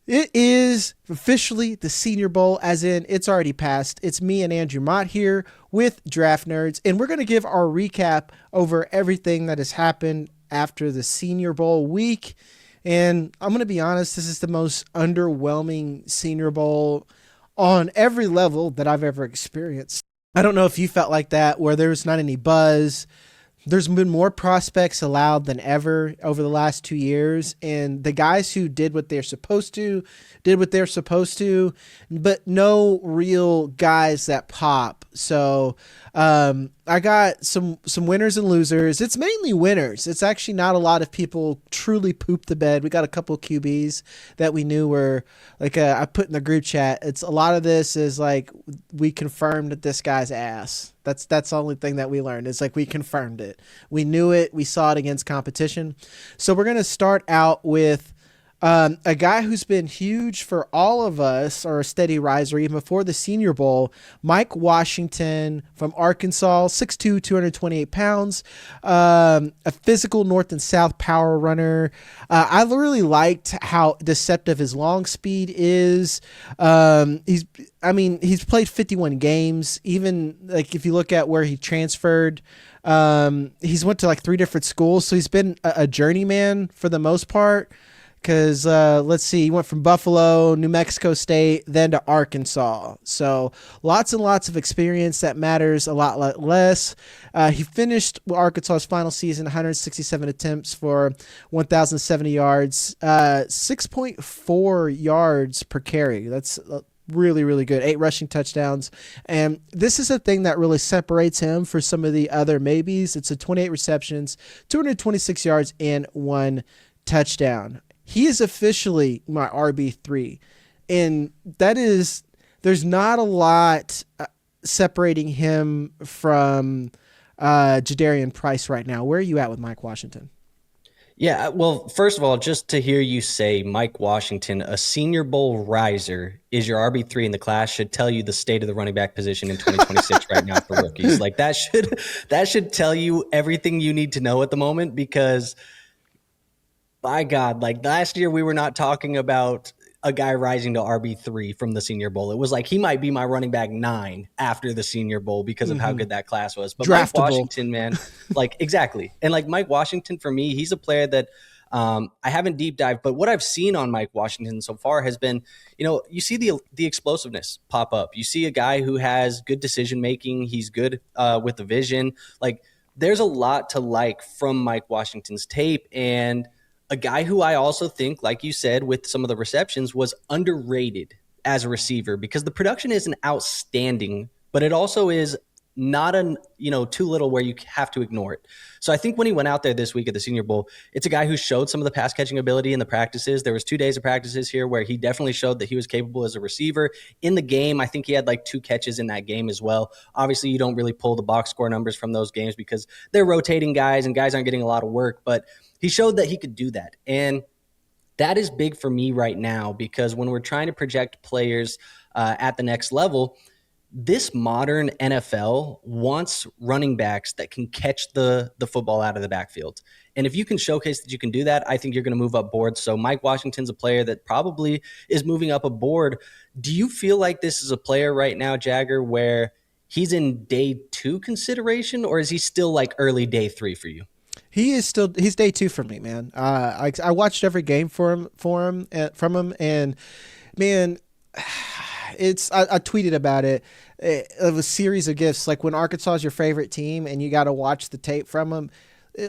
It is officially the Senior Bowl, as in it's already passed. It's me and Andrew Mott here with Draft Nerds, and we're going to give our recap over everything that has happened after the Senior Bowl week. And I'm going to be honest, this is the most underwhelming Senior Bowl on every level that I've ever experienced. I don't know if you felt like that, where there was not any buzz. There's been more prospects allowed than ever over the last 2 years. And the guys who did what they're supposed to did what they're supposed to, but no real guys that pop. So I got some winners and losers. It's mainly winners. It's actually not a lot of people truly poop the bed. We got a couple of QBs that we knew were like I put in the group chat. It's a lot of this is like we confirmed that this guy's ass. That's the only thing that we learned. It's like we confirmed it. We knew it. We saw it against competition. So we're going to start out with a guy who's been huge for all of us, or a steady riser even before the Senior Bowl, Mike Washington from Arkansas, 6'2", 228 pounds, a physical north and south power runner. I really liked how deceptive his long speed is. He's played 51 games. Even like if you look at where he transferred, he's went to like 3 different schools, so he's been a journeyman for the most part. Because let's see, he went from Buffalo, New Mexico State, then to Arkansas. So lots and lots of experience that matters a lot less. He finished Arkansas's final season, 167 attempts for 1,070 yards, 6.4 yards per carry. That's really, really good. 8 rushing touchdowns. And this is a thing that really separates him for some of the other maybes. It's a 28 receptions, 226 yards, and 1 touchdown. He is officially my RB3. And that is, there's not a lot separating him from Jadarian Price right now. Where are you at with Mike Washington? Yeah, well, first of all, just to hear you say Mike Washington, a Senior Bowl riser, is your RB3 in the class should tell you the state of the running back position in 2026 right now for rookies. Like that should tell you everything you need to know at the moment, because by God, like last year we were not talking about a guy rising to RB3 from the Senior Bowl. It was like he might be my running back 9 after the Senior Bowl because of how good that class was. But Mike Washington, man, like exactly. And like Mike Washington, for me, he's a player that I haven't deep dived, but what I've seen on Mike Washington so far has been, you see the explosiveness pop up. You see a guy who has good decision making. He's good with the vision. Like there's a lot to like from Mike Washington's tape, and a guy who I also think, like you said, with some of the receptions, was underrated as a receiver, because the production isn't outstanding, but it also is not too little where you have to ignore it. So I think when he went out there this week at the Senior Bowl, it's a guy who showed some of the pass catching ability in the practices. There was 2 days of practices here where he definitely showed that he was capable as a receiver. In the game, I think he had like 2 catches in that game as well. Obviously, you don't really pull the box score numbers from those games because they're rotating guys and guys aren't getting a lot of work, but he showed that he could do that. And that is big for me right now, because when we're trying to project players at the next level, this modern NFL wants running backs that can catch the football out of the backfield. And if you can showcase that you can do that, I think you're going to move up board. So Mike Washington's a player that probably is moving up a board. Do you feel like this is a player right now, Jagger, where he's in day 2 consideration, or is he still like early day 3 for you? He's day 2 for me, man. I watched every game from him, and man, I tweeted about it. It was a series of gifts. Like when Arkansas is your favorite team and you got to watch the tape from them,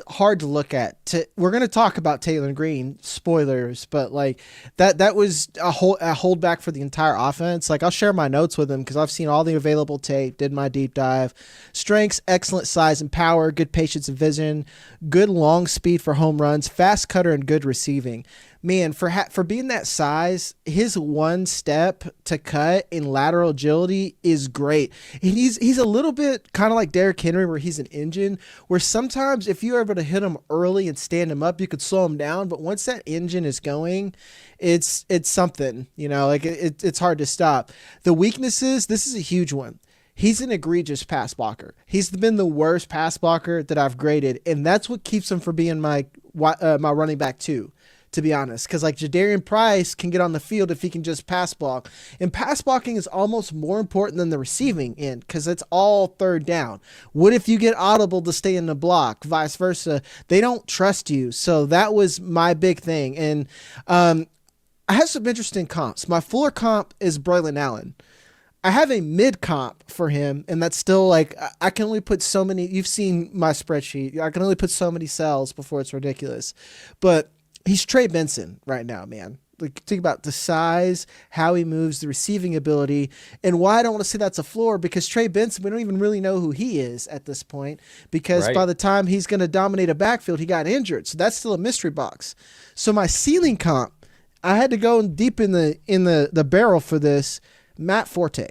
hard to look at. We're going to talk about Taylen Green, spoilers, but like that was a holdback for the entire offense. Like I'll share my notes with him because I've seen all the available tape, did my deep dive. Strengths, excellent size and power, good patience and vision, good long speed for home runs, fast cutter, and good receiving. Man, for being that size, his one step to cut in lateral agility is great. And he's a little bit kind of like Derrick Henry, where he's an engine, where sometimes if you're able to hit him early and stand him up, you could slow him down. But once that engine is going, it's something, like it's hard to stop. The weaknesses, this is a huge one. He's an egregious pass blocker. He's been the worst pass blocker that I've graded, and that's what keeps him from being my running back 2. to be honest, because like Jadarian Price can get on the field if he can just pass block. And pass blocking is almost more important than the receiving end because it's all third down. What if you get audible to stay in the block? Vice versa. They don't trust you. So that was my big thing. And I have some interesting comps. My floor comp is Braylon Allen. I have a mid comp for him, and that's still like I can only put so many. You've seen my spreadsheet. I can only put so many cells before it's ridiculous. But he's Trey Benson right now, man. Like, think about the size, how he moves, the receiving ability, and why I don't want to say that's a floor, because Trey Benson, we don't even really know who he is at this point, because by the time he's going to dominate a backfield, he got injured. So that's still a mystery box. So my ceiling comp, I had to go deep in the barrel for this. Matt Forte,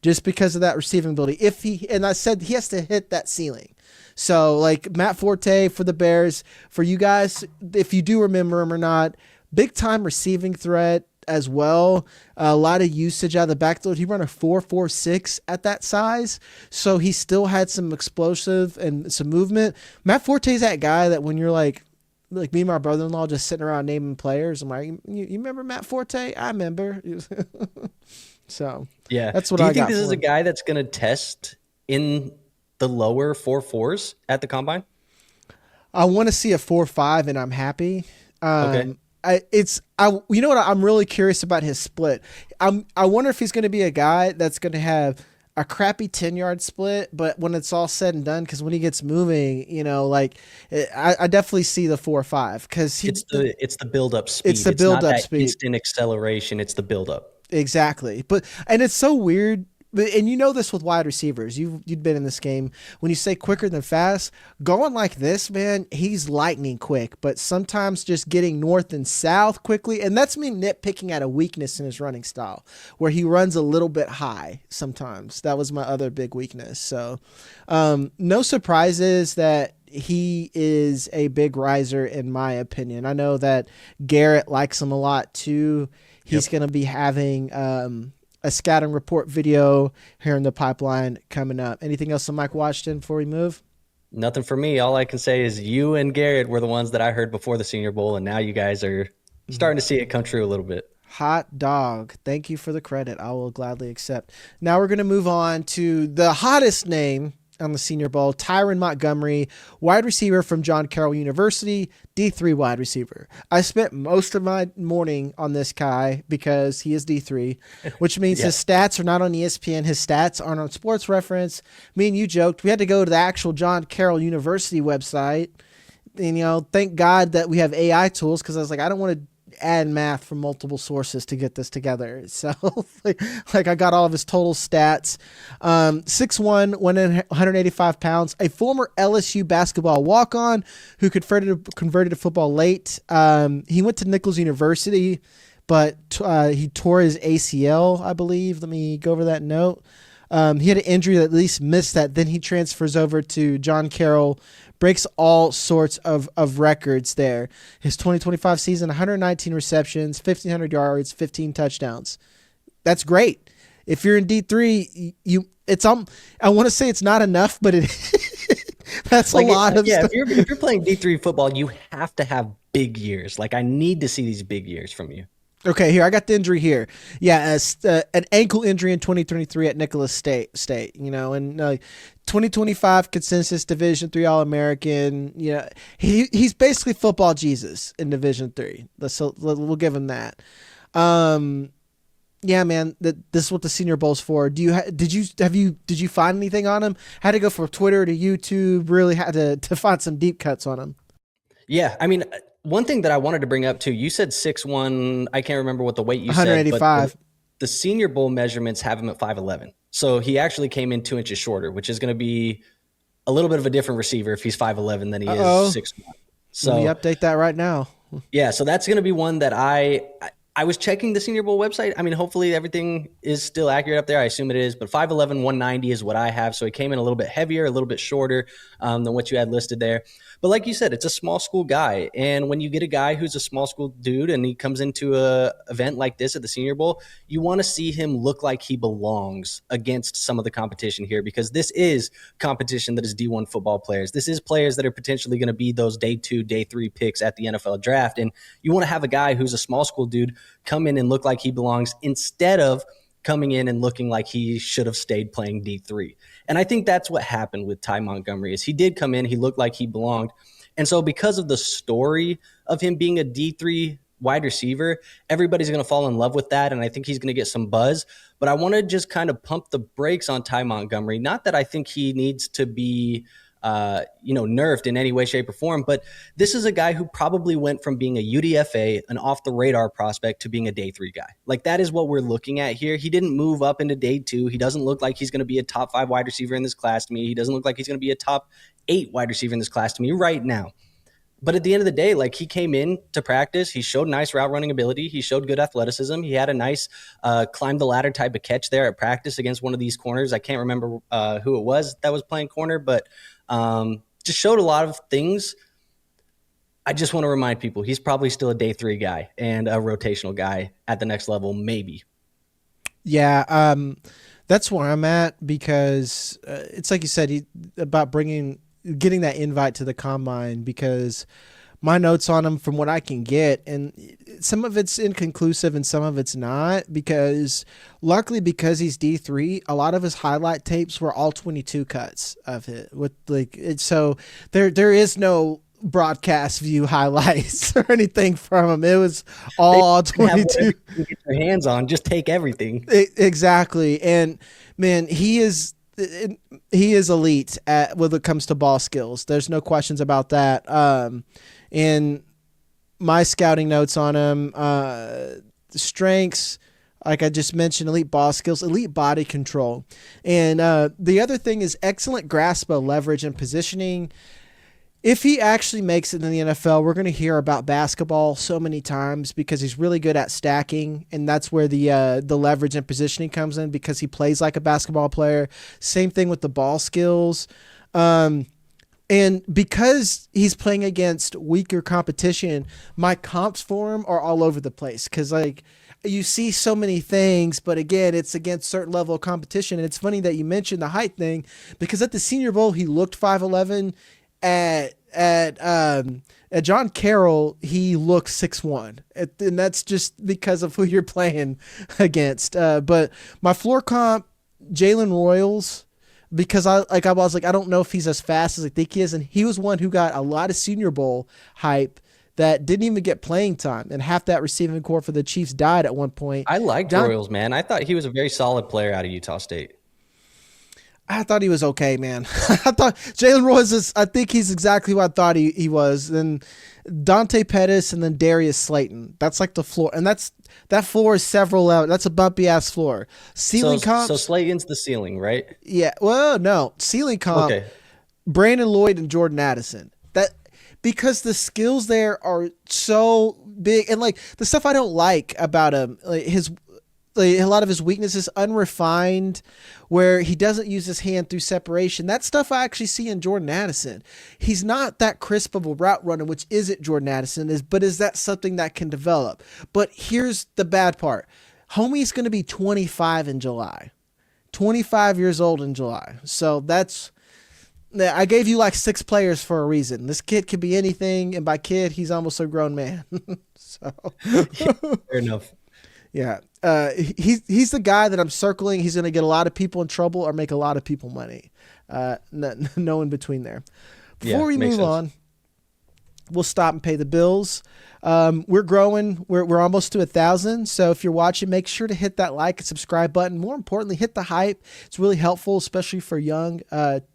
just because of that receiving ability. And I said he has to hit that ceiling. So like Matt Forte for the Bears, for you guys, if you do remember him or not, big time receiving threat as well. A lot of usage out of the backfield. He ran a 4.46 at that size. So he still had some explosive and some movement. Matt Forte is that guy that when you're like me and my brother-in-law just sitting around naming players, I'm like, you remember Matt Forte? I remember. So yeah, that's what do you I think got. This is a guy that's going to test in the lower 4.4s at the combine? I want to see a 4.5, and I'm happy. Okay. You know what? I'm really curious about his split. I wonder if he's going to be a guy that's going to have a crappy 10-yard split, but when it's all said and done, because when he gets moving, I definitely see the 4.5 because it's the build up speed. It's the build up speed. Instant acceleration. It's the build up. Exactly. And it's so weird. And you know this with wide receivers. You've been in this game. When you say quicker than fast, going like this, man, he's lightning quick. But sometimes just getting north and south quickly, and that's me nitpicking at a weakness in his running style, where he runs a little bit high sometimes. That was my other big weakness. So no surprises that he is a big riser in my opinion. I know that Garrett likes him a lot too. He's going to be having a scouting report video here in the pipeline coming up. Anything else on Mike Washington before we move? Nothing for me. All I can say is you and Garrett were the ones that I heard before the Senior Bowl, and now you guys are starting to see it come true a little bit. Hot dog. Thank you for the credit. I will gladly accept. Now we're going to move on to the hottest name on the Senior Bowl, Tyren Montgomery, wide receiver from John Carroll University, D3 wide receiver. I spent most of my morning on this guy because he is D3, which means his stats are not on ESPN. His stats aren't on Sports Reference. Me and you joked we had to go to the actual John Carroll University website. And, thank God that we have AI tools, because I was like, I don't want to add math from multiple sources to get this together. So like I got all of his total stats. 6'1", 185 pounds, a former LSU basketball walk-on who converted to football late. He went to Nichols University, but he tore his ACL, I believe. Let me go over that note. He had an injury that at least missed that. Then he transfers over to John Carroll, breaks all sorts of records there. His 2025 season, 119 receptions, 1,500 yards, 15 touchdowns. That's great. If you're in D3, I want to say it's not enough, but that's like a lot of stuff. If you're playing D3 football, you have to have big years. Like, I need to see these big years from you. Okay, here, I got the injury here. Yeah, an ankle injury in 2023 at Nicholas State, and 2025 consensus Division III All-American. He's basically football Jesus in Division III. So we'll give him that. Yeah, man, this is what the Senior Bowl's for. Did you find anything on him? Had to go from Twitter to YouTube. Really had to find some deep cuts on him. Yeah, I mean, one thing that I wanted to bring up too, you said 6'1", I can't remember what the weight you 185. said, but the Senior Bowl measurements have him at 5'11". So he actually came in 2 inches shorter, which is going to be a little bit of a different receiver if he's 5'11" than he is 6'1". So let me update that right now. Yeah, so that's going to be one that I was checking the Senior Bowl website. I mean, hopefully everything is still accurate up there. I assume it is, but 5'11", 190 is what I have. So he came in a little bit heavier, a little bit shorter than what you had listed there. But like you said, it's a small school guy. And when you get a guy who's a small school dude and he comes into a event like this at the Senior Bowl, you want to see him look like he belongs against some of the competition here, because this is competition that is D1 football players. This is players that are potentially going to be those day 2, day 3 picks at the NFL draft. And you want to have a guy who's a small school dude come in and look like he belongs instead of coming in and looking like he should have stayed playing D3. And I think that's what happened with Ty Montgomery is he did come in, he looked like he belonged. And so because of the story of him being a D3 wide receiver, everybody's going to fall in love with that. And I think he's going to get some buzz. But I want to just kind of pump the brakes on Ty Montgomery. Not that I think he needs to be nerfed in any way, shape, or form. But this is a guy who probably went from being a UDFA, an off the radar prospect, to being a day 3 guy. Like that is what we're looking at here. He didn't move up into day 2. He doesn't look like he's going to be a top 5 wide receiver in this class to me. He doesn't look like he's going to be a top 8 wide receiver in this class to me right now. But at the end of the day, like he came in to practice, he showed nice route running ability, he showed good athleticism, he had a nice climb the ladder type of catch there at practice against one of these corners. I can't remember who it was that was playing corner, but just showed a lot of things. I just want to remind people he's probably still a day 3 guy and a rotational guy at the next level, maybe. Yeah, that's where I'm at, because it's like you said about getting that invite to the combine, because my notes on him from what I can get, and some of it's inconclusive and some of it's not, because luckily because he's D3, a lot of his highlight tapes were all 22 cuts of it with so there is no broadcast view highlights or anything from him. It was all 22. You get your hands on, just take everything. Exactly. And man, he is elite when it comes to ball skills. There's no questions about that. In my scouting notes on him, strengths, like I just mentioned, elite ball skills, elite body control. And the other thing is excellent grasp of leverage and positioning. If he actually makes it in the NFL, we're going to hear about basketball so many times because he's really good at stacking, and that's where the leverage and positioning comes in, because he plays like a basketball player. Same thing with the ball skills. And because he's playing against weaker competition, my comps for him are all over the place, because like you see so many things, but again, it's against certain level of competition. And it's funny that you mentioned the height thing, because at the Senior Bowl, he looked 5'11". At John Carroll, he looks 6'1", and that's just because of who you're playing against. But my floor comp, Jalen Royals, because I don't know if he's as fast as I think he is, and he was one who got a lot of Senior Bowl hype that didn't even get playing time, and half that receiving core for the Chiefs died at one point. I liked Royals, man. I thought he was a very solid player out of Utah State. I thought he was okay, man. I thought Jalen Royals I think he's exactly what I thought he was. Then Dante Pettis and then Darius Slayton. That's like the floor. And that floor is several levels. That's a bumpy ass floor. Ceiling comp. So Slayton's the ceiling, right? Yeah. Well, no. Ceiling comp. Okay. Brandon Lloyd and Jordan Addison. Because the skills there are so big, and like the stuff I don't like about him, like a lot of his weaknesses, unrefined, where he doesn't use his hand through separation. That stuff I actually see in Jordan Addison. He's not that crisp of a route runner, which isn't Jordan Addison, but is that something that can develop? But here's the bad part. Homie's going to be 25 in July. 25 years old in July. So I gave you like 6 players for a reason. This kid could be anything, and by kid, he's almost a grown man. So fair enough. Yeah. He's the guy that I'm circling. He's going to get a lot of people in trouble or make a lot of people money. No in between there. Before we move on, we'll stop and pay the bills. We're growing. We're almost to 1,000. So if you're watching, make sure to hit that like and subscribe button. More importantly, hit the hype. It's really helpful, especially for young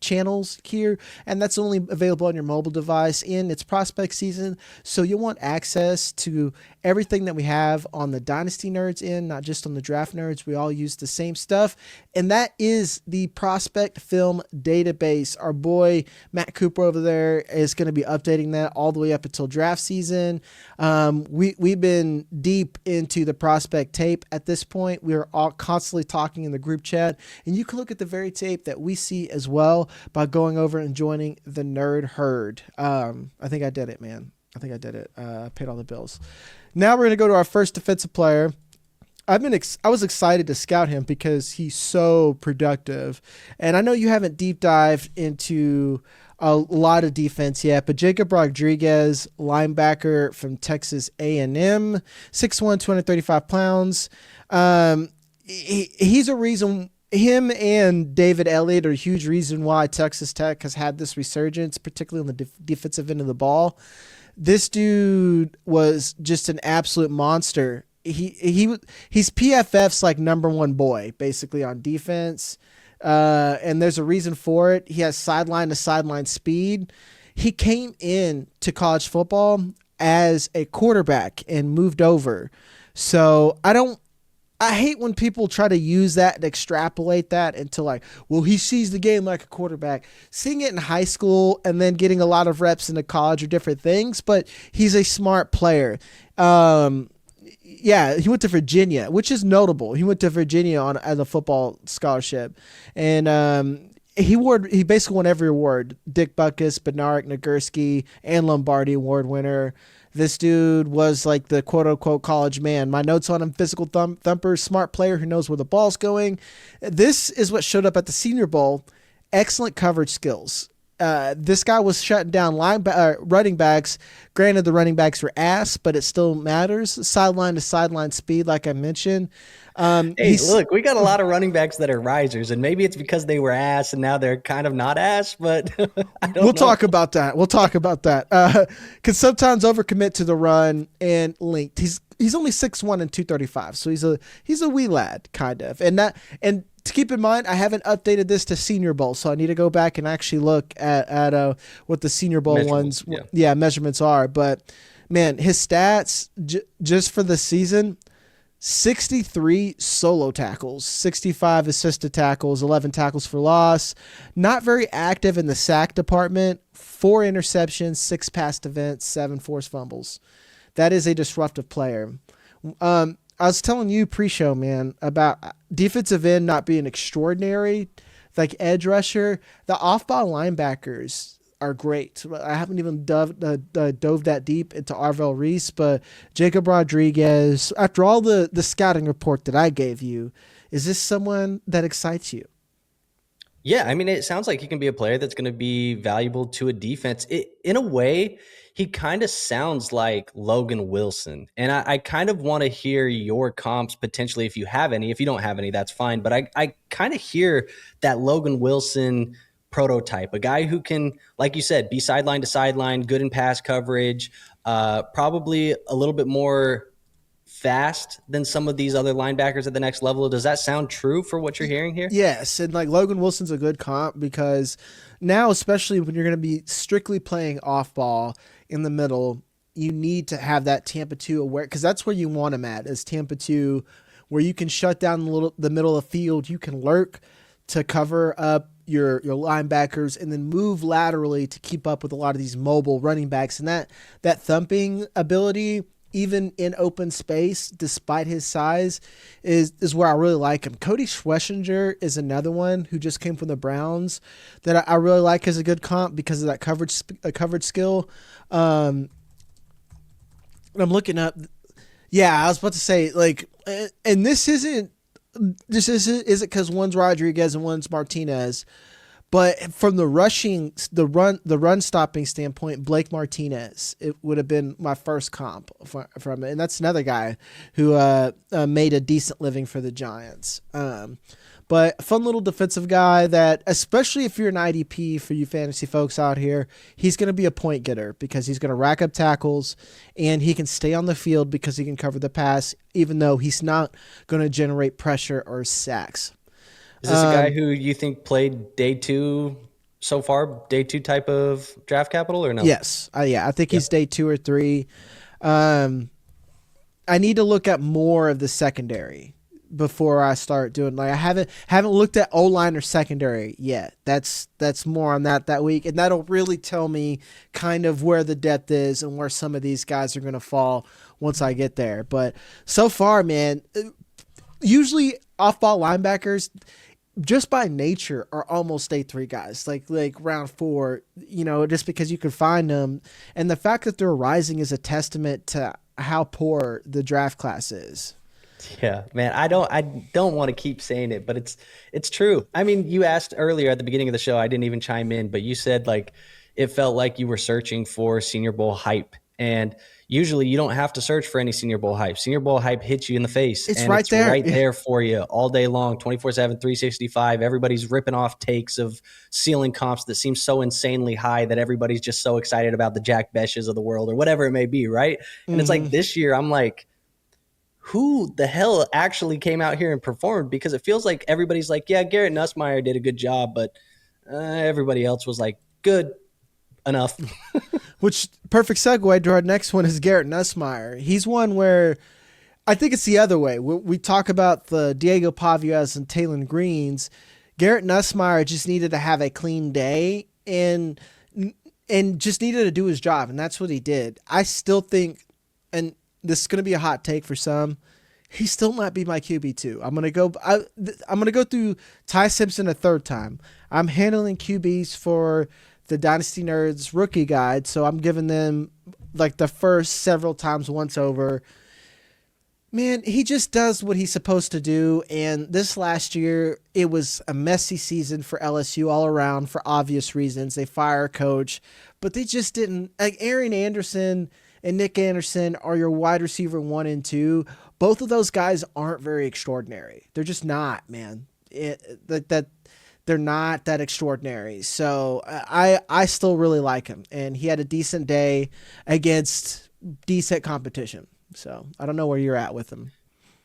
channels here. And that's only available on your mobile device in its prospect season. So you'll want access to everything that we have on the Dynasty Nerds end, not just on the Draft Nerds. We all use the same stuff. And that is the prospect film database. Our boy Matt Cooper over there is going to be updating that all the way way up until draft season. We've been deep into the prospect tape at this point. We are all constantly talking in the group chat, and you can look at the very tape that we see as well by going over and joining the Nerd Herd. I think I did it, man. I think I did it. Paid all the bills. Now we're going to go to our first defensive player. I was excited to scout him because he's so productive. And I know you haven't deep dived into a lot of defense yet, but Jacob Rodriguez, linebacker from Texas A&M, 6'1", 235 pounds. He's a reason. Him and David Elliott are a huge reason why Texas Tech has had this resurgence, particularly on the defensive end of the ball. This dude was just an absolute monster. He's PFF's like number one boy basically on defense. And there's a reason for it. He has sideline to sideline speed. He came in to college football as a quarterback and moved over. So I hate when people try to use that and extrapolate that into like, well, he sees the game like a quarterback. Seeing it in high school and then getting a lot of reps into college are different things, but he's a smart player. Yeah, he went to Virginia, which is notable. He went to Virginia as a football scholarship, and he basically won every award: Dick Butkus, Bednarik, Nagurski, and Lombardi Award winner. This dude was like the quote unquote college man. My notes on him: physical thumper, smart player who knows where the ball's going. This is what showed up at the Senior Bowl. Excellent coverage skills. This guy was shutting down running backs. Granted, the running backs were ass, but it still matters. Sideline to sideline speed, like I mentioned. Hey, look, we got a lot of running backs that are risers, and maybe it's because they were ass and now they're kind of not ass, but we'll talk about that. Because sometimes overcommit to the run and linked. He's only 6'1" and 235, so he's a wee lad, kind of. And to keep in mind, I haven't updated this to Senior Bowl, so I need to go back and actually look at what the Senior Bowl measurements are. But man, his stats just for the season: 63 solo tackles, 65 assisted tackles, 11 tackles for loss. Not very active in the sack department. 4 interceptions, 6 pass defense, 7 forced fumbles. That is a disruptive player. I was telling you pre-show, man, about defensive end not being extraordinary, like edge rusher. The off-ball linebackers are great. I haven't even dove that deep into Arvell Reese, but Jacob Rodriguez, after all the scouting report that I gave you, is this someone that excites you? Yeah, I mean, it sounds like he can be a player that's going to be valuable to a defense. In a way, he kind of sounds like Logan Wilson. And I kind of want to hear your comps potentially if you have any. If you don't have any, that's fine. But I kind of hear that Logan Wilson prototype, a guy who can, like you said, be sideline to sideline, good in pass coverage, probably a little bit more fast than some of these other linebackers at the next level. Does that sound true for what you're hearing here? Yes, and like Logan Wilson's a good comp because now, especially when you're going to be strictly playing off ball in the middle, you need to have that Tampa 2 aware, because that's where you want him at, is Tampa 2, where you can shut down the middle of the field, you can lurk to cover up your linebackers and then move laterally to keep up with a lot of these mobile running backs. And that thumping ability, even in open space, despite his size, is where I really like him. Cody Schwessinger is another one who just came from the Browns that I really like as a good comp because of that coverage skill. And I'm looking up. Yeah, I was about to say, like, and this isn't because one's Rodriguez and one's Martinez. But from the run stopping standpoint, Blake Martinez, it would have been my first comp from it. And that's another guy who made a decent living for the Giants. But a fun little defensive guy that, especially if you're an IDP for you fantasy folks out here, he's going to be a point getter because he's going to rack up tackles and he can stay on the field because he can cover the pass, even though he's not going to generate pressure or sacks. Is this a guy who you think played day 2 so far, day 2 type of draft capital or no? Yes. I think he's day 2 or 3. I need to look at more of the secondary before I start doing, like, I haven't looked at O-line or secondary yet. That's more on that week, and that'll really tell me kind of where the depth is and where some of these guys are going to fall once I get there. But so far, man, usually off-ball linebackers, just by nature, are almost day 3 guys, like round 4, just because you can find them. And the fact that they're rising is a testament to how poor the draft class is. Yeah, man, I don't want to keep saying it, but it's true. I mean, you asked earlier at the beginning of the show, I didn't even chime in, but you said like it felt like you were searching for Senior Bowl hype. And usually you don't have to search for any Senior Bowl hype. Senior Bowl hype hits you in the face. It's and right it's there. right there for you all day long, 24/7, 365. Everybody's ripping off takes of ceiling comps that seem so insanely high that everybody's just so excited about the Jack Beshes of the world or whatever it may be, right? And it's like this year I'm like, who the hell actually came out here and performed? Because it feels like everybody's like, yeah, Garrett Nussmeier did a good job, but everybody else was like, good enough. Which, perfect segue to our next one is Garrett Nussmeier. He's one where I think it's the other way. We talk about the Diego Pavias and Taylen Greens. Garrett Nussmeier just needed to have a clean day and just needed to do his job, and that's what he did. I still think, and this is going to be a hot take for some, he still might be my QB2. I'm going to go through Ty Simpson a third time. I'm handling QBs for the Dynasty Nerds rookie guide, so I'm giving them like the first several times once over. Man, he just does what he's supposed to do, and this last year, it was a messy season for LSU all around for obvious reasons. They fire a coach, but they just didn't. Like, Aaron Anderson and Nick Anderson are your wide receiver 1 and 2. Both of those guys aren't very extraordinary. They're just not, man. They're not that extraordinary. So I still really like him, and he had a decent day against decent competition. So I don't know where you're at with him.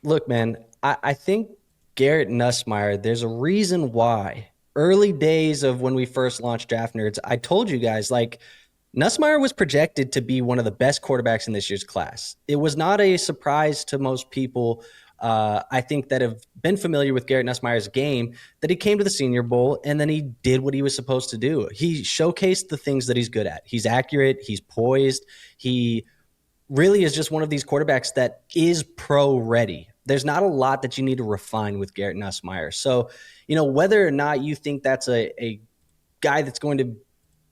Look, man, I think Garrett Nussmeier, there's a reason why early days of when we first launched Draft Nerds, I told you guys, like, Nussmeier was projected to be one of the best quarterbacks in this year's class. It was not a surprise to most people, I think, that have been familiar with Garrett Nussmeier's game, that he came to the Senior Bowl and then he did what he was supposed to do. He showcased the things that he's good at. He's accurate. He's poised. He really is just one of these quarterbacks that is pro ready. There's not a lot that you need to refine with Garrett Nussmeier. So, whether or not you think that's a guy that's going to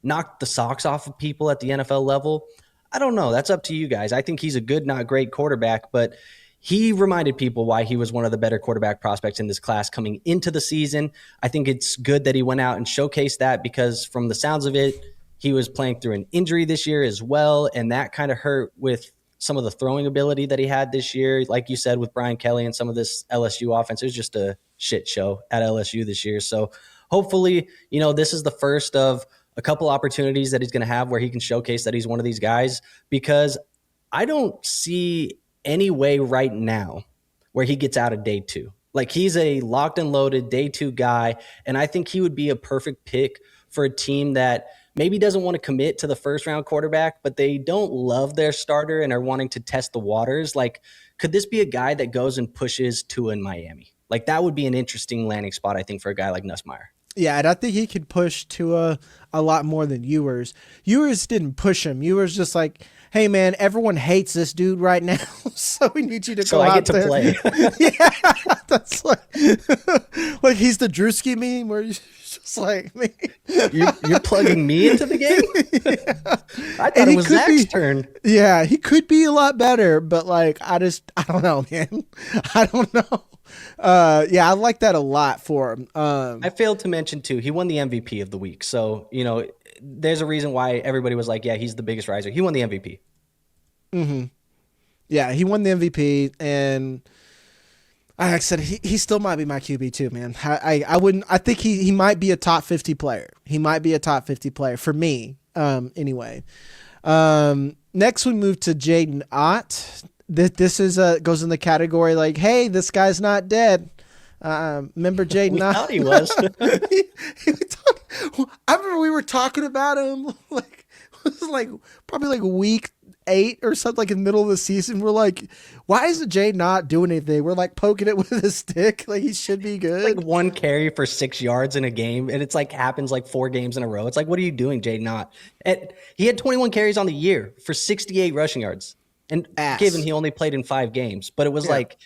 knock the socks off of people at the NFL level, I don't know. That's up to you guys. I think he's a good, not great quarterback, but he reminded people why he was one of the better quarterback prospects in this class coming into the season. I think it's good that he went out and showcased that, because from the sounds of it, he was playing through an injury this year as well, and that kind of hurt with some of the throwing ability that he had this year. Like you said, with Brian Kelly and some of this LSU offense, it was just a shit show at LSU this year. So hopefully, this is the first of a couple opportunities that he's going to have where he can showcase that he's one of these guys, because I don't see any way right now where he gets out of day 2. Like, he's a locked and loaded day 2 guy, and I think he would be a perfect pick for a team that maybe doesn't want to commit to the first round quarterback, but they don't love their starter and are wanting to test the waters. Like, could this be a guy that goes and pushes Tua in Miami? Like, that would be an interesting landing spot, I think, for a guy like Nussmeier. Yeah, and I think he could push Tua a lot more than Ewers. Ewers didn't push him. Ewers just like, hey, man, everyone hates this dude right now, so we need you to go out there. So I get to play. Yeah, that's like he's the Drewski meme where he's just like, man. You're plugging me into the game? Yeah. I thought it was Zach's turn. Yeah, he could be a lot better, but like, I don't know, man. I don't know. Yeah, I like that a lot for him. I failed to mention too, he won the MVP of the week. So, there's a reason why everybody was like, yeah, he's the biggest riser. He won the MVP. Mm-hmm. Yeah, he won the MVP, and like I said, he still might be my QB too, man. I think he might be a top 50 player. He might be a top 50 player for me. Anyway. Next we move to Jaydn Ott. This is goes in the category like, hey, this guy's not dead. Remember Jaydn Ott? Thought he was. I remember we were talking about him like it was like probably like week 8 or something, like in the middle of the season. We're like, why isn't Jaydn not doing anything? We're like poking it with a stick. Like he should be good. Like 1 carry for 6 yards in a game, and it's like happens like 4 games in a row. It's like, what are you doing, Jaydn Ott? He had 21 carries on the year for 68 rushing yards. And given he only played in 5 games, but it was like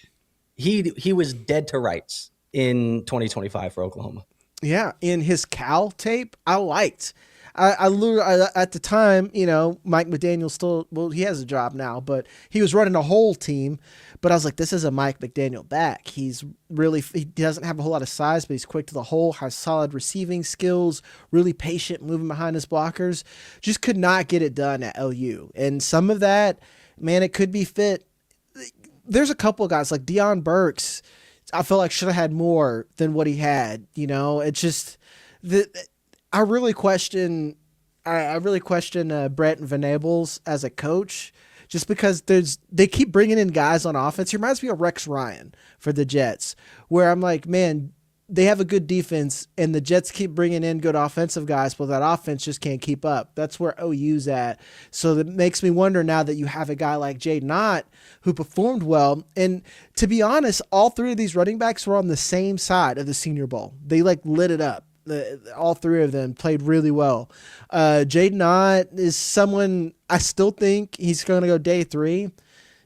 he was dead to rights in 2025 for Oklahoma. Yeah, in his Cal tape, I liked. I at the time, Mike McDaniel he has a job now, but he was running a whole team. But I was like, this is a Mike McDaniel back. He doesn't have a whole lot of size, but he's quick to the hole, has solid receiving skills, really patient, moving behind his blockers. Just could not get it done at LU. And some of that, man, it could be fit. There's a couple of guys like Deion Burks, I feel like should have had more than what he had. It's just I really question Brent Venables as a coach, just because they keep bringing in guys on offense. He reminds me of Rex Ryan for the Jets, where I'm like, man, they have a good defense and the Jets keep bringing in good offensive guys, but that offense just can't keep up. That's where OU's at. So that makes me wonder now that you have a guy like Jaydn Ott who performed well. And to be honest, all 3 of these running backs were on the same side of the Senior Bowl. They lit it up. All 3 of them played really well. Jaydn Ott is someone I still think he's going to go day 3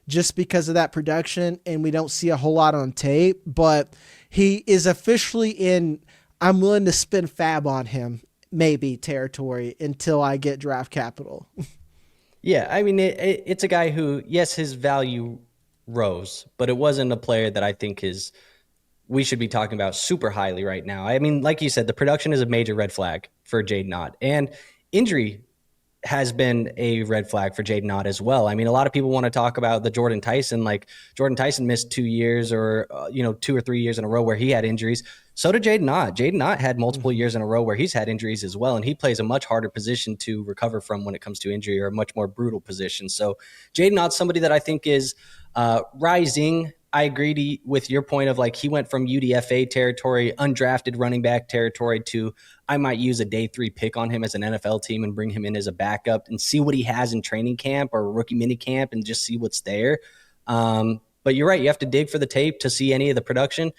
just because of that production, and we don't see a whole lot on tape, but he is officially in I'm willing to spend fab on him maybe territory until I get draft capital. Yeah, I mean, it's a guy who, yes, his value rose, but it wasn't a player that I think we should be talking about super highly right now. I mean, like you said, the production is a major red flag for Jaydn Ott, and injury has been a red flag for Jaydn Ott as well. I mean, a lot of people want to talk about the Jordan Tyson, like Jordan Tyson missed 2 years or 2 or 3 years in a row where he had injuries. So did Jaydn Ott. Jaydn Ott had multiple years in a row where he's had injuries as well, and he plays a much harder position to recover from when it comes to injury, or a much more brutal position. So Jaydn Ott's somebody that I think is rising. I agree with your point of like he went from UDFA territory, undrafted running back territory, to I might use a day 3 pick on him as an NFL team and bring him in as a backup and see what he has in training camp or rookie mini camp and just see what's there. But you're right. You have to dig for the tape to see any of the production.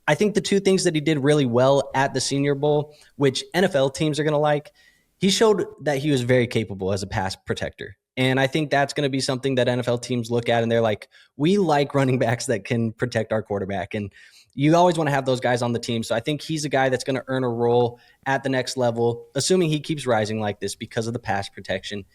I think the 2 things that he did really well at the Senior Bowl, which NFL teams are going to like, he showed that he was very capable as a pass protector. And I think that's going to be something that NFL teams look at and they're like, we like running backs that can protect our quarterback. And you always want to have those guys on the team. So I think he's a guy that's going to earn a role at the next level, assuming he keeps rising like this because of the pass protection.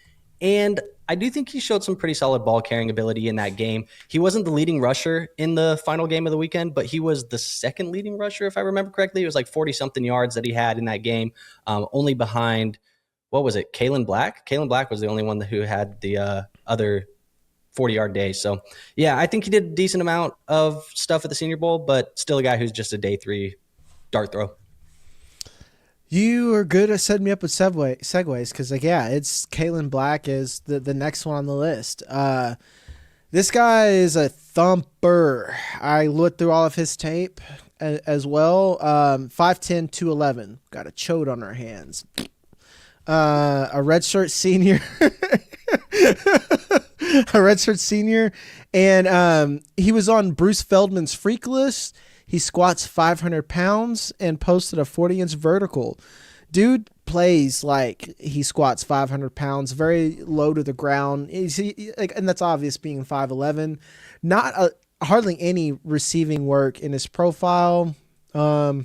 And I do think he showed some pretty solid ball carrying ability in that game. He wasn't the leading rusher in the final game of the weekend, but he was the second leading rusher, if I remember correctly. It was like 40-something yards that he had in that game, only behind – what was it? Kaelon Black? Kaelon Black was the only one who had the other 40-yard day. So, yeah, I think he did a decent amount of stuff at the Senior Bowl, but still a guy who's just a day 3 dart throw. You are good at setting me up with segues because, it's Kaelon Black is the next one on the list. This guy is a thumper. I looked through all of his tape as well. 5'10", 211. Got a chode on our hands. A redshirt senior, and he was on Bruce Feldman's freak list. He squats 500 pounds and posted a 40-inch vertical. Dude plays like he squats 500 pounds, very low to the ground. And that's obvious being 5'11". Not hardly any receiving work in his profile. I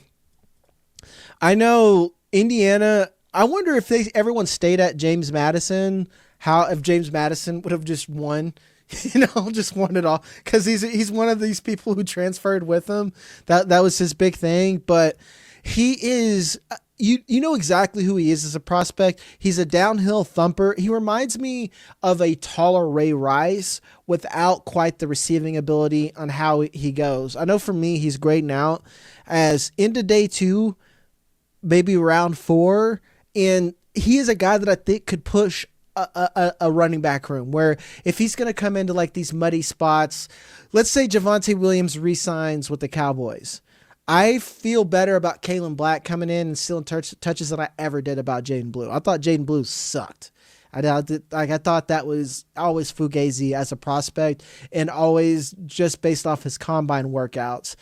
know Indiana. I wonder if everyone stayed at James Madison, if James Madison would have just won, just won it all. Because he's one of these people who transferred with him. That was his big thing. But he is, you know exactly who he is as a prospect. He's a downhill thumper. He reminds me of a taller Ray Rice without quite the receiving ability on how he goes. I know for me, he's grading out as into day 2, maybe round 4. And he is a guy that I think could push a running back room where if he's going to come into like these muddy spots, let's say Javonte Williams re-signs with the Cowboys. I feel better about Kaelon Black coming in and stealing touches than I ever did about Jaydn Blue. I thought Jaydn Blue sucked I thought that was always fugazi as a prospect and always just based off his combine workouts.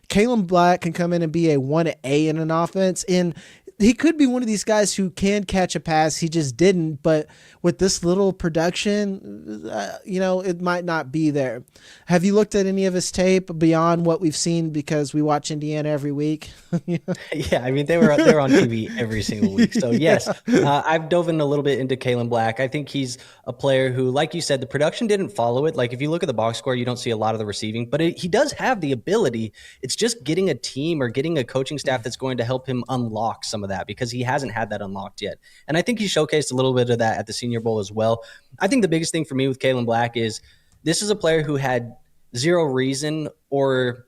Kaelon Black can come in and be a 1A in an offense, and he could be one of these guys who can catch a pass. He just didn't. But with this little production, it might not be there. Have you looked at any of his tape beyond what we've seen because we watch Indiana every week? Yeah, I mean, they were on TV every single week. So, yes, I've dove in a little bit into Kaelon Black. I think he's a player who, like you said, the production didn't follow it. Like, if you look at the box score, you don't see a lot of the receiving. But he does have the ability. It's just getting a team or getting a coaching staff that's going to help him unlock some of that, because he hasn't had that unlocked yet. And I think he showcased a little bit of that at the Senior Bowl as well. I think the biggest thing for me with Kaelon Black is this is a player who had zero reason or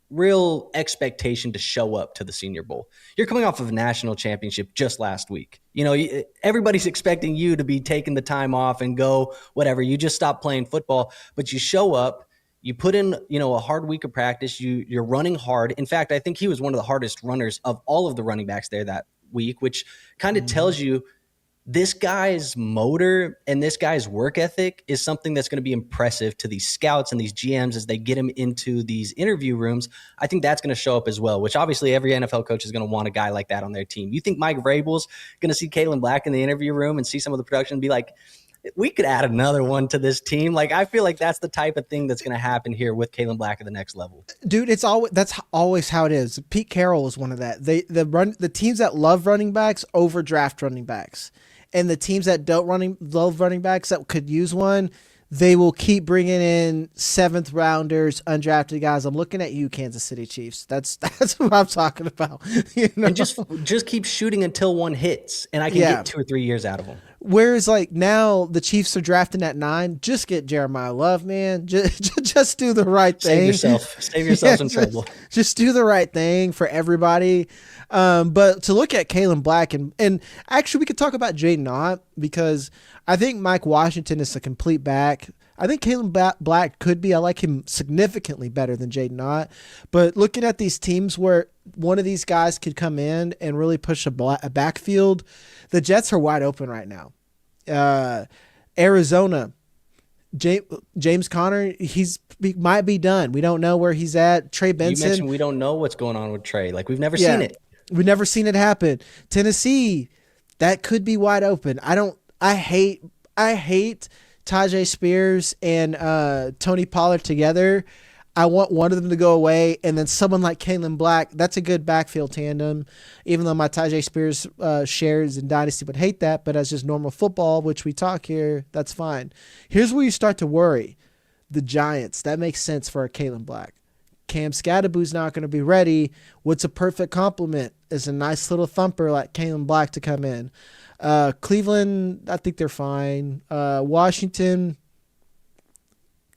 real expectation to show up to the Senior Bowl. You're coming off of a national championship just last week. Everybody's expecting you to be taking the time off and go whatever. You just stopped playing football, but you show up. You put in, a hard week of practice. You're running hard. In fact, I think he was one of the hardest runners of all of the running backs there that week, which kind of tells you this guy's motor and this guy's work ethic is something that's going to be impressive to these scouts and these GMs as they get him into these interview rooms. I think that's going to show up as well, which obviously every NFL coach is going to want a guy like that on their team. You think Mike Vrabel's going to see Kaelon Black in the interview room and see some of the production and be like, we could add another one to this team. Like, I feel like that's the type of thing that's going to happen here with Kaelon Black at the next level. Dude, that's always how it is. Pete Carroll is one of that. The teams that love running backs overdraft running backs, and the teams that don't love running backs that could use one, they will keep bringing in 7th rounders, undrafted guys. I'm looking at you, Kansas City Chiefs. That's what I'm talking about. And just keep shooting until one hits, and I can get 2 or 3 years out of them. Whereas, like, now the Chiefs are drafting at 9. Just get Jeremiah Love, man. Just do the right thing. Save yourself some trouble. Just do the right thing for everybody. But to look at Kaelon Black, and actually we could talk about Jaydn Ott, because I think Mike Washington is a complete back. I think Kaelon Black could be. I like him significantly better than Jaydn Ott. But looking at these teams where one of these guys could come in and really push a backfield, the Jets are wide open right now. Arizona, James Conner, he might be done. We don't know where he's at. Trey Benson. You mentioned we don't know what's going on with Trey. Like, we've never seen it. We've never seen it happen. Tennessee, that could be wide open. I hate Tajay Spears and Tony Pollard together. I want one of them to go away, and then someone like Kaelon Black. That's a good backfield tandem, even though my Tajay Spears shares in Dynasty would hate that, but as just normal football, which we talk here, that's fine. Here's where you start to worry. The Giants. That makes sense for a Kaelon Black. Cam Scadaboo's not going to be ready. What's a perfect complement is a nice little thumper like Kaelon Black to come in. Cleveland, I think they're fine. Washington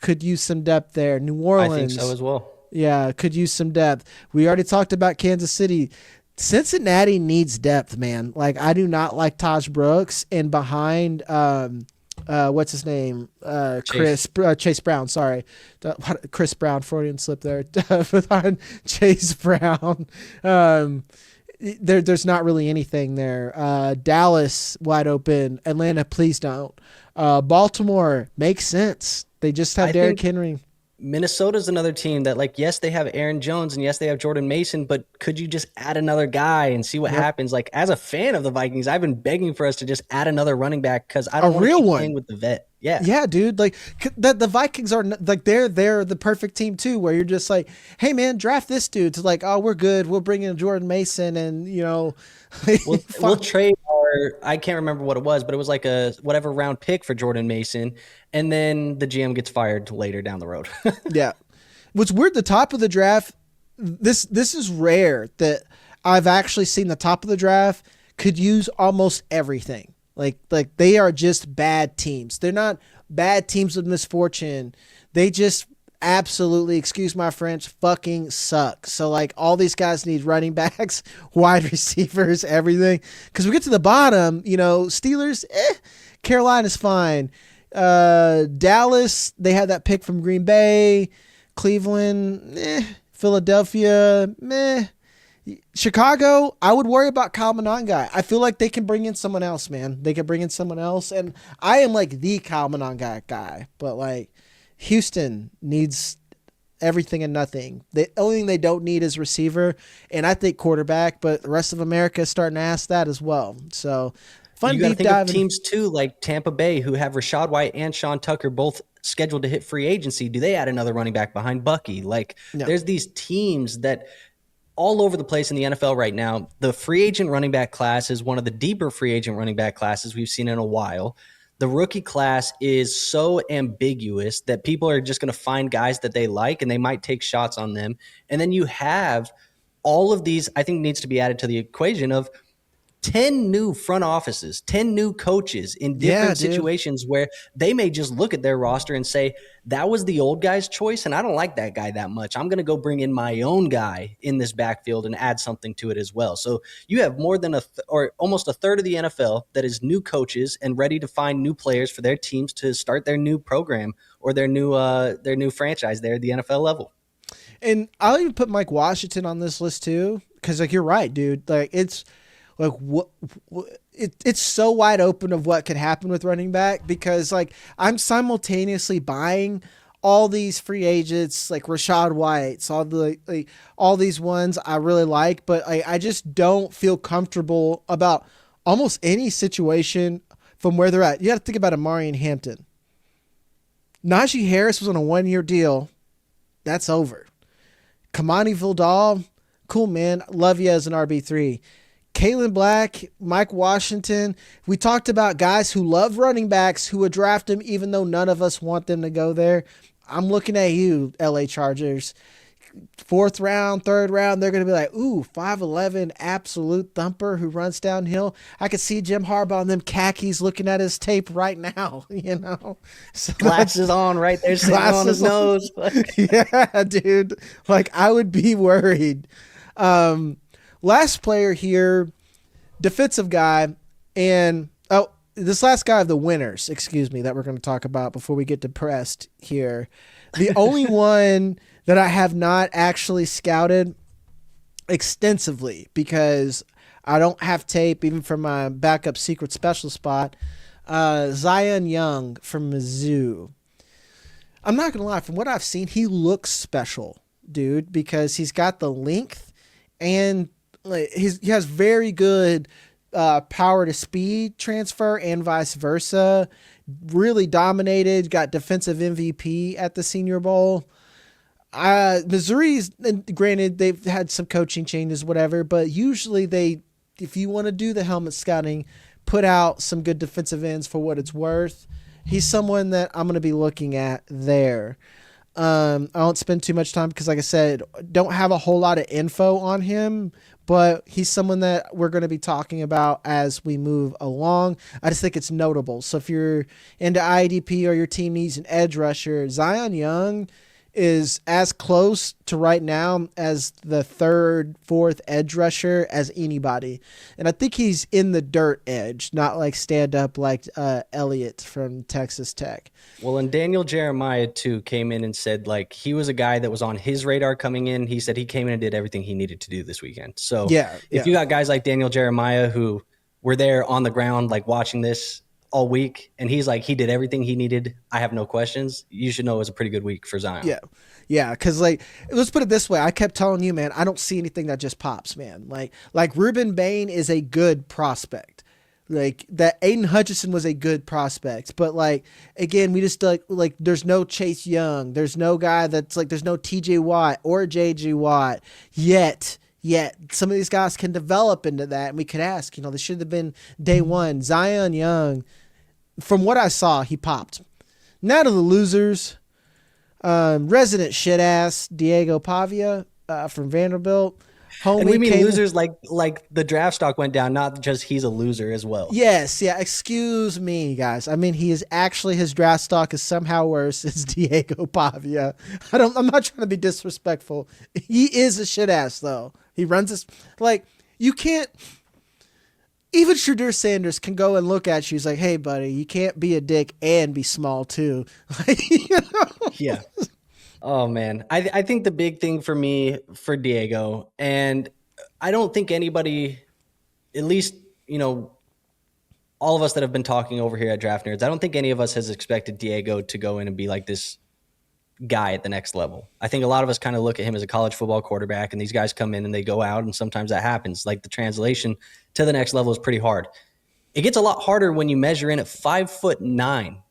could use some depth there. New Orleans, I think so as well. Yeah, could use some depth. We already talked about Kansas City. Cincinnati needs depth, man. Like, I do not like Taj Brooks, and behind what's his name? Chase Brown. Sorry, Chris Brown. Freudian slip there. Behind Chase Brown. There's not really anything there. Dallas wide open. Atlanta, please don't. Baltimore makes sense. They just have Derrick Henry. Minnesota's another team that, like, yes, they have Aaron Jones and yes, they have Jordan Mason, but could you just add another guy and see what happens? Like, as a fan of the Vikings, I've been begging for us to just add another running back because I don't want to keep playing with the vet. Yeah, dude. Like, the Vikings are like they're the perfect team too, where you're just like, hey man, draft this dude. To like, oh, we're good. We'll bring in Jordan Mason, and we'll trade. I can't remember what it was, but it was like a whatever round pick for Jordan Mason, and then the GM gets fired later down the road. Yeah. What's weird, the top of the draft, this is rare that I've actually seen the top of the draft could use almost everything. Like they are just bad teams. They're not bad teams with misfortune. They just absolutely, excuse my French, fucking suck. So like all these guys need running backs, wide receivers, everything. Because we get to the bottom, Steelers, Carolina's fine. Dallas, they had that pick from Green Bay. Cleveland, Philadelphia, meh. Chicago, I would worry about Kyle Manon guy. I feel like they can bring in someone else, man. They can bring in someone else, and I am like the Kyle Manon guy. But like Houston needs everything and nothing. The only thing they don't need is receiver, and I think quarterback. But the rest of America is starting to ask that as well. So fun You got to deep think dive. of teams too, like Tampa Bay, who have Rashad White and Sean Tucker both scheduled to hit free agency. Do they add another running back behind Bucky? Like, No. there's these teams that all over the place in the NFL right now. The free agent running back class is one of the deeper free agent running back classes we've seen in a while. The rookie class is so ambiguous that people are just going to find guys that they like and they might take shots on them. And then you have all of these, I think needs to be added to the equation of 10 new front offices, 10 new coaches in different situations where they may just look at their roster and say, that was the old guy's choice, and I don't like that guy that much. I'm going to go bring in my own guy in this backfield and add something to it as well. So you have more than or almost a third of the NFL that is new coaches and ready to find new players for their teams to start their new program or their new franchise there at the NFL level. And I'll even put Mike Washington on this list too, because like you're right, dude. Like it's like it's so wide open of what could happen with running back, because like I'm simultaneously buying all these free agents like Rashad White, all these ones I really like, but I just don't feel comfortable about almost any situation from where they're at. You got to think about Amari and Hampton. Najee Harris was on a 1-year deal. That's over. Kamani Vidal, cool, man. Love you as an RB3. Kaelon Black, Mike Washington. We talked about guys who love running backs who would draft them even though none of us want them to go there. I'm looking at you, LA Chargers. 4th round, 3rd round, they're going to be like, ooh, 5'11", absolute thumper who runs downhill. I could see Jim Harbaugh in them khakis looking at his tape right now, you know. So, glasses on right there, sitting on his nose. Yeah, dude. Like, I would be worried. Last player here, defensive guy, and this last guy of the winners, that we're going to talk about before we get depressed here. The only one that I have not actually scouted extensively because I don't have tape even from my backup secret special spot, Zion Young from Mizzou. I'm not going to lie, from what I've seen, he looks special, dude, because he's got the length and he has very good power to speed transfer and vice versa. Really dominated, got defensive MVP at the Senior Bowl. Missouri's, granted, they've had some coaching changes, whatever, but usually if you want to do the helmet scouting, put out some good defensive ends for what it's worth. He's someone that I'm going to be looking at there. I won't spend too much time because, like I said, don't have a whole lot of info on him, but he's someone that we're going to be talking about as we move along. I just think it's notable. So if you're into IDP or your team needs an edge rusher, Zion Young is as close to right now as the 3rd, 4th edge rusher as anybody. And I think he's in the dirt edge, not like stand up like Elliott from Texas Tech. Well, and Daniel Jeremiah too came in and said like he was a guy that was on his radar coming in. He said he came in and did everything he needed to do this weekend. So if you got guys like Daniel Jeremiah who were there on the ground like watching this all week, and he's like, he did everything he needed, I have no questions, you should know it was a pretty good week for Zion. Yeah, because like, let's put it this way, I kept telling you, man, I don't see anything that just pops, man. Like Ruben Bain is a good prospect. Like that Aiden Hutchinson was a good prospect, but like again, we just like there's no Chase Young, there's no guy that's like, there's no TJ Watt or JJ Watt yet. Some of these guys can develop into that, and we could ask, this should have been day one. Zion Young, from what I saw, he popped. Now to the losers. Resident shit ass Diego Pavia from Vanderbilt. And we mean losers like the draft stock went down, not just he's a loser as well. Yes, yeah. Excuse me, guys. I mean, his draft stock is somehow worse. It's Diego Pavia. I'm not trying to be disrespectful. He is a shit ass though. He runs this like you can't. Even Shadur Sanders can go and look at you. He's like, hey, buddy, you can't be a dick and be small, too. Yeah. Oh, man. I think the big thing for me, for Diego, and I don't think anybody, at least, all of us that have been talking over here at Draft Nerds, I don't think any of us has expected Diego to go in and be like this guy at the next level. I think a lot of us kind of look at him as a college football quarterback, and these guys come in and they go out, and sometimes that happens. Like the translation to the next level is pretty hard. It gets a lot harder when you measure in at 5'9",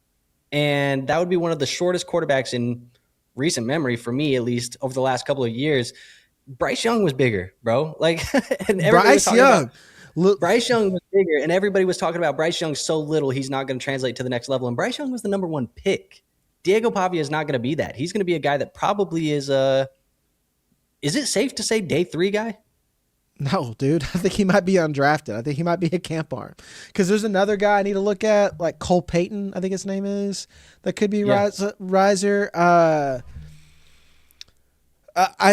and that would be one of the shortest quarterbacks in recent memory for me, at least over the last couple of years. Bryce Young was bigger, bro. Like, and Bryce Young. Bryce Young was bigger, and everybody was talking about Bryce Young so little he's not going to translate to the next level. And Bryce Young was the number 1 pick. Diego Pavia is not going to be that. He's going to be a guy that probably is it safe to say day 3 guy? No, dude. I think he might be undrafted. I think he might be a camp arm. Because there's another guy I need to look at, like Cole Payton, I think his name is, that could be riser. I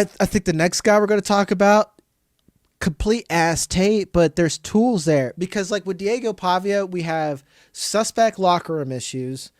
think the next guy we're going to talk about, complete ass tape, but there's tools there. Because like with Diego Pavia, we have suspect locker room issues.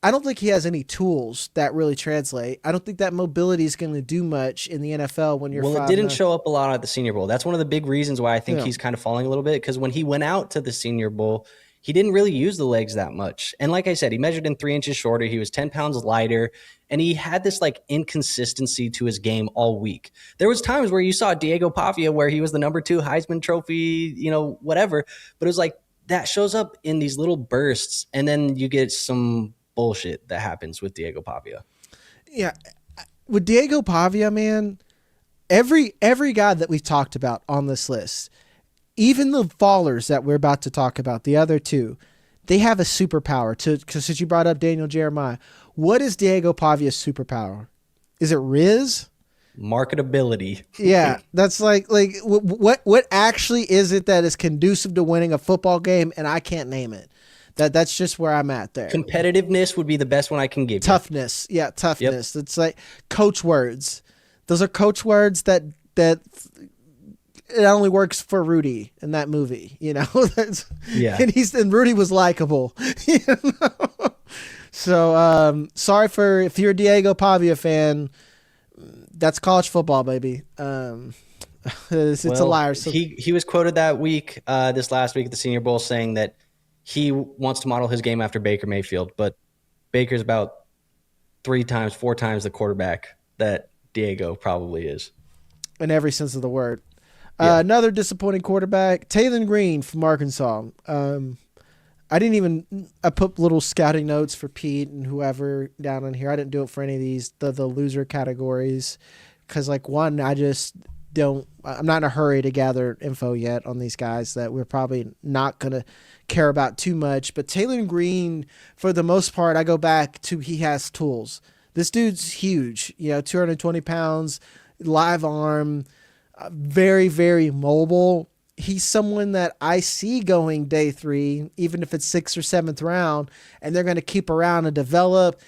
I don't think he has any tools that really translate. I don't think that mobility is going to do much in the NFL when you're. Well, it didn't show up a lot at the Senior Bowl. That's one of the big reasons why I think he's kind of falling a little bit, because when he went out to the Senior Bowl, he didn't really use the legs that much. And like I said, he measured in 3 inches shorter. He was 10 pounds lighter, and he had this like inconsistency to his game all week. There was times where you saw Diego Pavia where he was the number 2 Heisman Trophy, whatever. But it was like that shows up in these little bursts, and then you get some bullshit that happens with Diego Pavia. Yeah. With Diego Pavia, man, every guy that we've talked about on this list, even the fallers that we're about to talk about, the other 2, they have a superpower. Because since you brought up Daniel Jeremiah, what is Diego Pavia's superpower? Is it Riz? Marketability. Yeah, that's like what actually is it that is conducive to winning a football game, and I can't name it. That's just where I'm at there. Competitiveness would be the best one I can give. Toughness. Yeah, toughness. Yep. It's like coach words. Those are coach words that it only works for Rudy in that movie, yeah. And Rudy was likable. So sorry if you're a Diego Pavia fan, that's college football, baby. It's a liar. So he was quoted that week, this last week at the Senior Bowl, saying that he wants to model his game after Baker Mayfield, but Baker's about 4 times the quarterback that Diego probably is. In every sense of the word. Yeah. Another disappointing quarterback, Taylen Green from Arkansas. I put little scouting notes for Pete and whoever down in here. I didn't do it for any of these, the loser categories. Because I'm not in a hurry to gather info yet on these guys that we're probably not going to care about too much. But Taylen Green, for the most part, I go back to he has tools. This dude's huge, 220 pounds, live arm, very, very mobile. He's someone that I see going day 3, even if it's 6th or 7th round, and they're going to keep around and develop.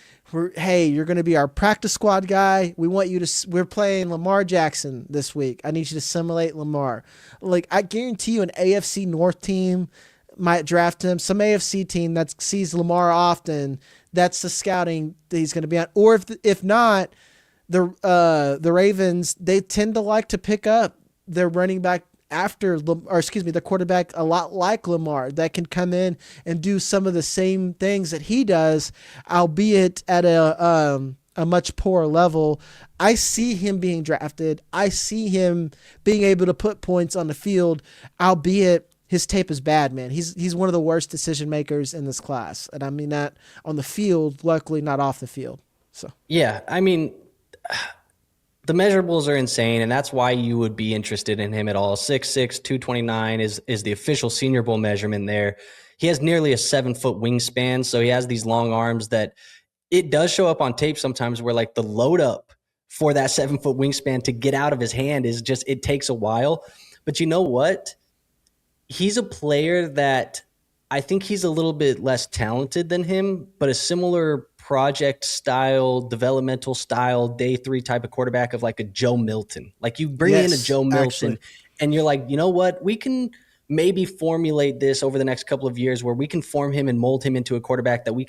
Hey, you're going to be our practice squad guy. We're playing Lamar Jackson this week. I need you to simulate Lamar. Like, I guarantee you an AFC North team might draft him. Some AFC team that sees Lamar often, that's the scouting that he's going to be on. Or if not, the Ravens, they tend to like to pick up their running back the quarterback a lot like Lamar that can come in and do some of the same things that he does, albeit at a much poorer level. I see him being drafted. I see him being able to put points on the field, albeit his tape is bad, man. He's one of the worst decision makers in this class. And I mean that on the field, luckily not off the field. So yeah, I mean, the measurables are insane, and that's why you would be interested in him at all. 6'6", 229 is the official Senior Bowl measurement there. He has nearly a 7-foot wingspan, so he has these long arms that it does show up on tape sometimes where like the load up for that 7-foot wingspan to get out of his hand is just, it takes a while. But you know what? He's a player that I think he's a little bit less talented than him, but a similar project style, developmental style, day 3 type of quarterback of like a Joe Milton. Like you bring in a Joe Milton and you're like, you know what? We can maybe formulate this over the next couple of years where we can form him and mold him into a quarterback that we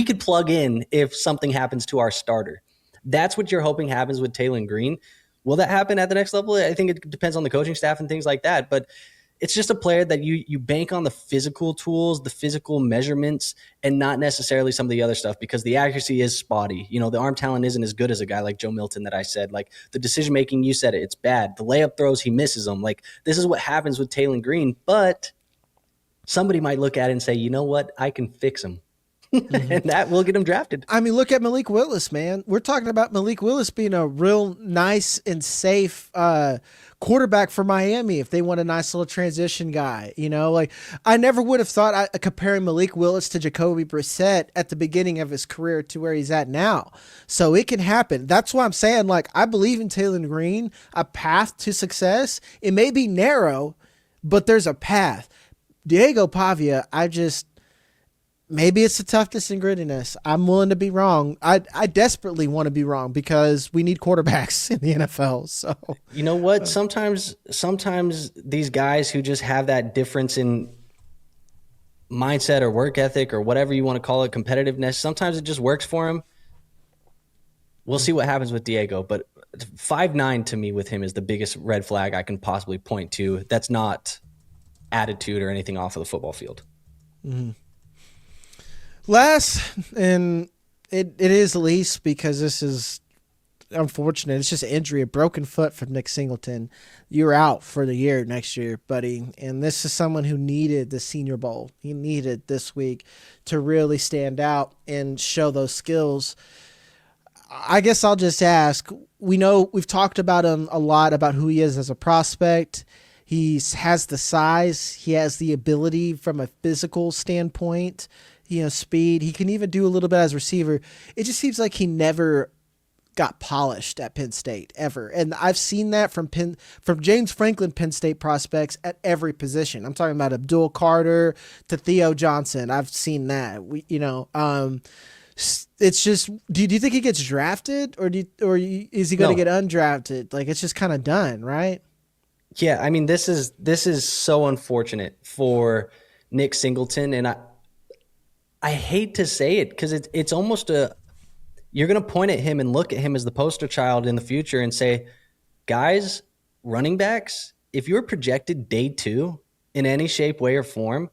could plug in if something happens to our starter. That's what you're hoping happens with Taylen Green. Will that happen at the next level? I think it depends on the coaching staff and things like that. But it's just a player that you bank on the physical tools, the physical measurements, and not necessarily some of the other stuff, because the accuracy is spotty. The arm talent isn't as good as a guy like Joe Milton that I said. Like, the decision making, you said it, it's bad. The layup throws, he misses them. Like, this is what happens with Taylen Green. But somebody might look at it and say, you know what, I can fix him. And that will get him drafted. I mean, look at Malik Willis, man. We're talking about Malik Willis being a real nice and safe quarterback for Miami if they want a nice little transition guy. Like, I never would have thought comparing Malik Willis to Jacoby Brissett at the beginning of his career to where he's at now. So it can happen. That's why I'm saying, like, I believe in Taylen Green, a path to success. It may be narrow, but there's a path. Diego Pavia, maybe it's the toughness and grittiness. I'm willing to be wrong. I desperately want to be wrong because we need quarterbacks in the NFL. So you know what? Sometimes these guys who just have that difference in mindset or work ethic or whatever you want to call it, competitiveness, sometimes it just works for him. We'll see what happens with Diego, but 5'9" to me with him is the biggest red flag I can possibly point to. That's not attitude or anything off of the football field. Mm-hmm. Last, and it is least because this is unfortunate. It's just injury, a broken foot from Nick Singleton. You're out for the year next year, buddy. And this is someone who needed the Senior Bowl. He needed this week to really stand out and show those skills. I guess I'll just ask, we've talked about him a lot, about who he is as a prospect. He has the size. He has the ability from a physical standpoint, speed. He can even do a little bit as receiver. It just seems like he never got polished at Penn State ever. And I've seen that from James Franklin Penn State prospects at every position. I'm talking about Abdul Carter to Theo Johnson. I've seen that. It's just, do you think he gets drafted or is he going to get undrafted? Like, it's just kind of done, right? Yeah, I mean, this is so unfortunate for Nick Singleton, and I hate to say it because it's almost you're going to point at him and look at him as the poster child in the future and say, guys, running backs, if you're projected day 2 in any shape, way, or form,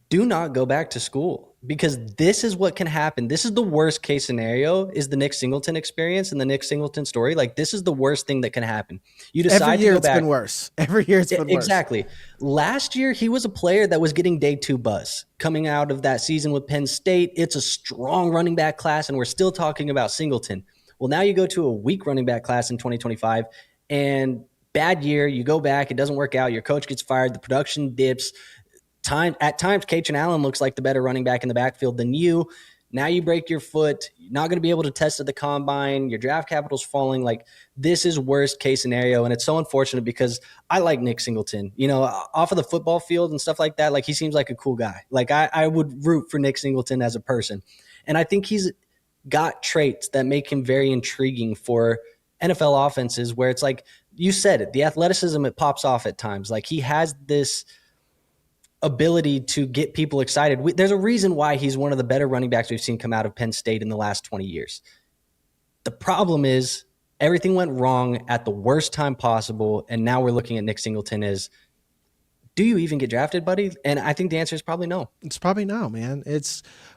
do not go back to school, because this is what can happen. This is the worst case scenario, is the Nick Singleton experience and the Nick Singleton story. Like, this is the worst thing that can happen. You decide every year to go back. It's been worse. Every year it's been worse. Exactly. Last year, he was a player that was getting day 2 buzz coming out of that season with Penn State. It's a strong running back class, and we're still talking about Singleton. Well, now you go to a weak running back class in 2025, and bad year, you go back, it doesn't work out, your coach gets fired, the production dips. At times, Kaelon Allen looks like the better running back in the backfield than you. Now you break your foot. You're not going to be able to test at the combine. Your draft capital's falling. Like, this is worst case scenario, and it's so unfortunate because I like Nick Singleton. Off of the football field and stuff like that, like, he seems like a cool guy. Like, I would root for Nick Singleton as a person. And I think he's got traits that make him very intriguing for NFL offenses, where it's like, you said it, the athleticism, it pops off at times. Like, he has this ability to get people excited. There's a reason why he's one of the better running backs we've seen come out of Penn State in the last 20 years. The problem is everything went wrong at the worst time possible, and now we're looking at Nick Singleton as, do you even get drafted, buddy? And I think the answer is probably no. It's probably no, man.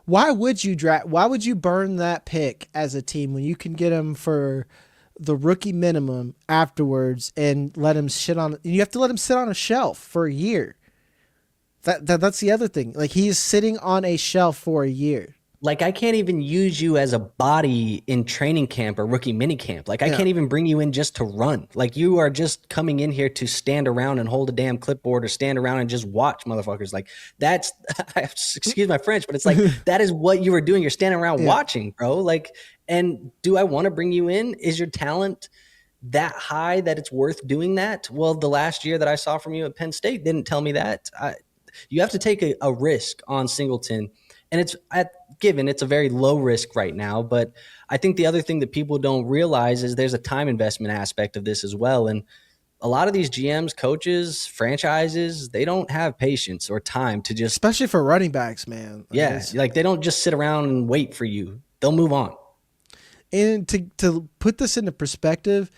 Why would you burn that pick as a team when you can get him for the rookie minimum afterwards and let him you have to let him sit on a shelf for a year. That's the other thing. Like, he's sitting on a shelf for a year. Like, I can't even use you as a body in training camp or rookie mini camp. Like, I can't even bring you in just to run. Like, you are just coming in here to stand around and hold a damn clipboard or stand around and just watch motherfuckers. Like, that's, excuse my French, but it's like, that is what you were doing. You're standing around watching, bro. Like, and do I want to bring you in? Is your talent that high that it's worth doing that? Well, the last year that I saw from you at Penn State didn't tell me that. You have to take a risk on Singleton, and it's a very low risk right now. But I think the other thing that people don't realize is there's a time investment aspect of this as well. And a lot of these GMs, coaches, franchises, they don't have patience or time to just, especially for running backs, man. Like, they don't just sit around and wait for you. They'll move on. And to put this into perspective,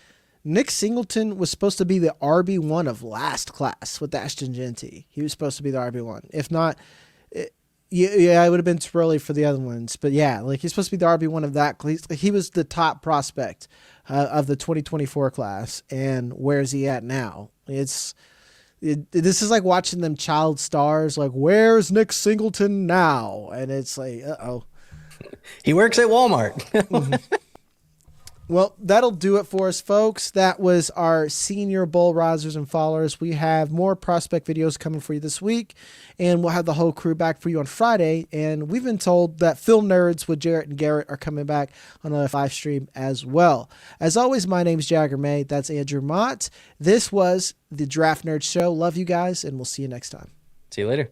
Nick Singleton was supposed to be the RB1 of last class with Ashton Genty. He was supposed to be the RB1. If not, yeah, it would have been too early for the other ones. But yeah, like he's supposed to be the RB1 of that. He was the top prospect of the 2024 class. And where's he at now? This is like watching them child stars. Like, where's Nick Singleton now? And it's like, uh-oh. He works at Walmart. Mm-hmm. Well, that'll do it for us, folks. That was our Senior Bowl risers and followers. We have more prospect videos coming for you this week, and we'll have the whole crew back for you on Friday. And we've been told that Film Nerds with Jarrett and Garrett are coming back on a live stream as well. As always, my name's Jagger May. That's Andrew Mott. This was the Draft Nerds Show. Love you guys, and we'll see you next time. See you later.